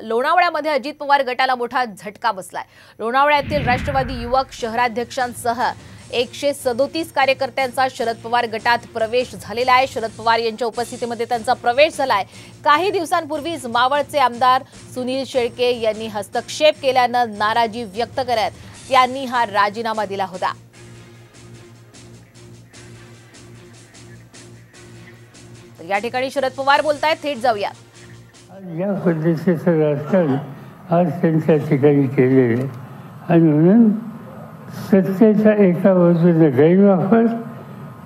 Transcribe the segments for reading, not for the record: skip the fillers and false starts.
लोणावळ्यामध्ये अजित पवार गटाला मोठा झटका बसलाय। लोणावळ्यातील राष्ट्रवादी युवक शहराध्यक्षांसह 137 कार्यकर्त्यांचा शरद पवार गटात प्रवेश झालेला आहे। शरद पवार यांच्या उपस्थितीमध्ये त्यांचा प्रवेश झालाय। काही दिवसांपूर्वीच मावळचे आमदार सुनील शेळके यांनी हस्तक्षेप केल्यानं नाराजी व्यक्त करत त्यांनी हा राजीनामा दिला होता। तर या ठिकाणी शरद पवार बोलतायत, थेट जाऊया। या पद्धतीचं राजकारण आज त्यांच्या ठिकाणी केलेलं आहे आणि म्हणून सत्तेचा एका बाजूने गैरवापर,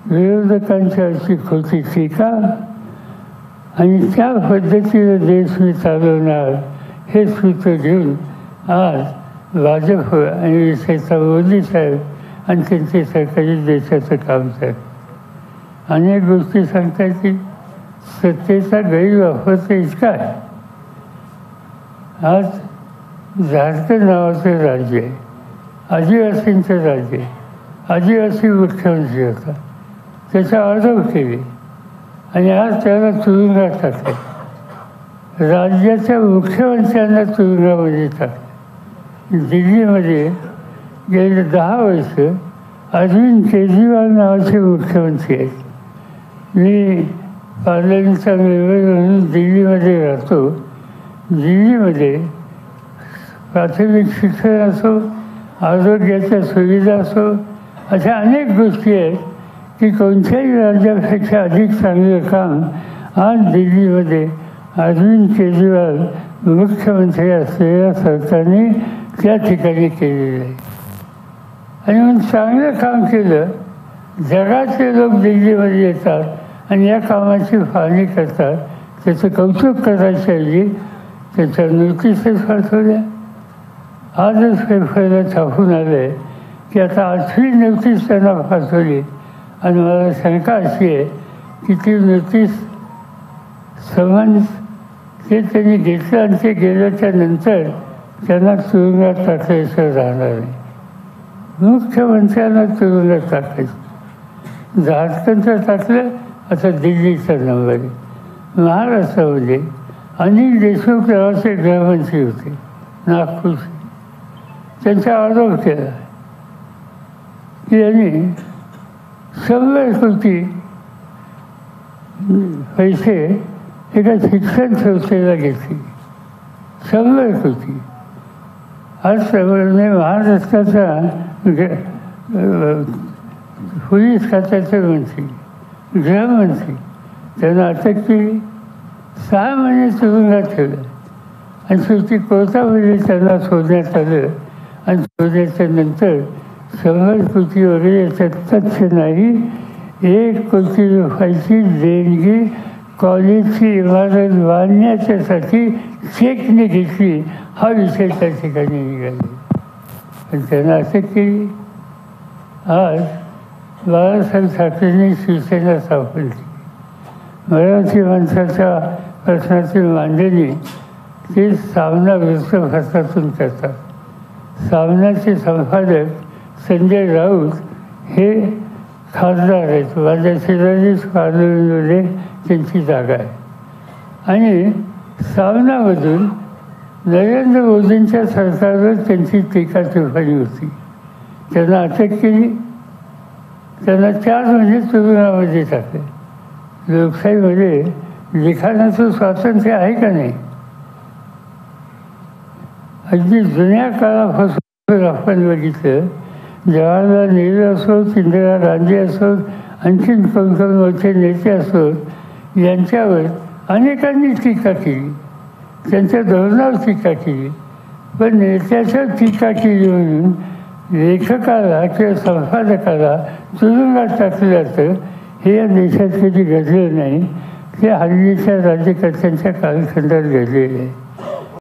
विरोधकांची अशी खोटी टीका आणि त्या पद्धतीने देश मी चालवणार हे सूत्र घेऊन आज भाजप आणि विशेषतः मोदी साहेब आणि त्यांचे सरकारी देशाचं काम करतात। अनेक गोष्टी सांगतात की सत्तेचा गैरवापर तर इतका आहे। आज झारखंड नावाचं राज्य आहे, आदिवासींचं राज्य आहे, आदिवासी मुख्यमंत्री होता, त्याचा आदर केली आणि आज त्याला तुरुंगात टाकले। राज्याच्या मुख्यमंत्र्यांना तुरुंगामध्ये टाकले। दिल्लीमध्ये गेले 10 वर्ष अरविंद केजरीवाल नावाचे मुख्यमंत्री आहेत। मी पार्लमेंटचा मेंबर म्हणून दिल्लीमध्ये राहतो। दिल्लीमध्ये प्राथमिक शिक्षण असो, आरोग्याच्या सुविधा असो, अशा अनेक गोष्टी आहेत की कोणत्याही राज्यापेक्षा अधिक चांगलं काम आज दिल्लीमध्ये अरविंद केजरीवाल मुख्यमंत्री असलेल्या सरकारने त्या ठिकाणी केलेलं आहे। आणि म्हणून चांगलं काम केलं, जगातले लोक दिल्लीमध्ये येतात आणि या कामाची पाहणी करतात, त्याचं कौतुक करायच्या ऐवजी त्याच्या नोटिसेस पाठवल्या। आजच पेपरला छापून आलं आहे की आता 8वी नोटीस त्यांना पाठवली आणि मला शंका अशी आहे की ती नोटीस समन्स ते त्यांनी घेतलं आणि ते गेल्याच्या नंतर त्यांना तुरुंगात टाकायचं राहणार नाही। मुख्यमंत्र्यांना तुरुंगात टाकायचं। झारखंडचं टाकलं, आता दिल्लीचा नंबर आहे। महाराष्ट्रामध्ये अनिल देशमुख नावाचे गृहमंत्री होते नागपूरचे, त्यांचा आरोप केला की यांनी 100 कोटी पैसे एका शिक्षण संस्थेला घेतले। 100 कोटी। आज प्रमाणे महाराष्ट्राचा पोलीस खात्याचे मंत्री, गृहमंत्री, त्यांना अटक केली, 6 महिने तुरुंगात ठेवलं आणि शेवटी कोर्टामध्ये त्यांना सोडण्यात आलं आणि सोडण्याच्या नंतर 100 कोटी वगैरे याच्यात तथ्य नाही। 1 कोटी रुपयाची देणगी कॉलेजची इमारत बांधण्याच्यासाठी चेकने घेतली, हा विषय त्या ठिकाणी निघाला आणि त्यांना अटक केली। आज बाळासाहेब ठाकरेंनी शिवसेना स्थापन केली। मराठी माणसाच्या प्रश्नाची मांडणी ते सामना वृत्तपत्रातून करतात। सामनाचे संपादक संजय राऊत हे खासदार आहेत, माझ्या शेजारीच पार्लमेंटमध्ये त्यांची जागा आहे आणि सामनामधून नरेंद्र मोदींच्या सरकारवर त्यांची टीका टिप्पणी होती। त्यांना अटक केली, त्यांना 4 महिने तुरुंगामध्ये टाकले। लोकशाहीमध्ये लिखाणाचं स्वातंत्र्य आहे का नाही? अगदी जुन्या काळापासून आपण बघितलं, जवाहरलाल नेहरू असोत, इंदिरा गांधी असोत, आणखीन कोण मोठे नेते असोत, यांच्यावर अनेकांनी टीका केली, त्यांच्या धोरणावर टीका केली, पण नेत्याच्या टीका केली म्हणून लेखकाला किंवा संपादकाला तुरुंगात टाकलं जातं, हे या देशात कधी घडलेलं नाही। ते हल्लीच्या राज्यकर्त्यांच्या कालखंडात घडलेलं आहे।